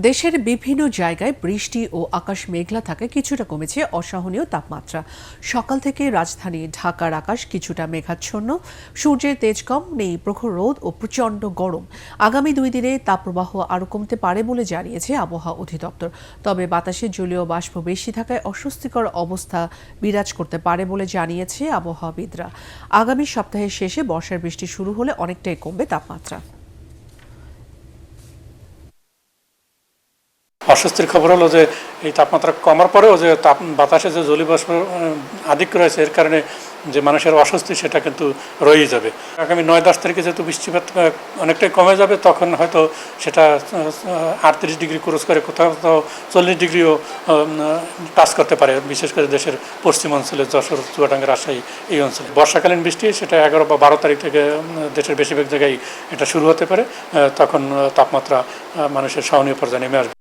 দেশের বিভিন্ন জায়গায় বৃষ্টি ও আকাশ মেঘলা থাকায় কিছুটা কমেছে অসহনীয় তাপমাত্রা। সকাল থেকে রাজধানী ঢাকার আকাশ কিছুটা মেঘাচ্ছন্ন, সূর্যের তেজ কম, নেই প্রখর রোদ ও প্রচণ্ড গরম। আগামী 2 দিনে তাপপ্রবাহ আরও কমতে পারে বলে জানিয়েছে আবহাওয়া অধিদপ্তর। তবে বাতাসে জলীয় বাষ্প বেশি থাকায় অস্বস্তিকর অবস্থা বিরাজ করতে পারে বলে জানিয়েছে আবহাওয়াবিদরা। আগামী সপ্তাহের শেষে বর্ষার বৃষ্টি শুরু হলে অনেকটাই কমবে তাপমাত্রা। অস্বস্তির খবর হলো যে এই তাপমাত্রা কমার পরেও যে বাতাসে যে জলীয়বাষ্প আধিক্য রয়েছে, এর কারণে যে মানুষের অস্বস্তি সেটা কিন্তু রয়েই যাবে। আগামী 9-10 তারিখে যেহেতু বৃষ্টিপাত অনেকটাই কমে যাবে, তখন হয়তো সেটা 38 ডিগ্রি ক্রস করে কোথাও কোথাও 40 ডিগ্রিও টাচ করতে পারে, বিশেষ করে দেশের পশ্চিম অঞ্চলে, যশোর, চুয়াডাঙ্গা, রাজশাহী এই অঞ্চলে। বর্ষাকালীন বৃষ্টি সেটা 11 বা 12 তারিখ থেকে দেশের বেশিরভাগ জায়গায় এটা শুরু হতে পারে। তখন তাপমাত্রা মানুষের সহনীয় পর্যায়ে নেমে আসবে।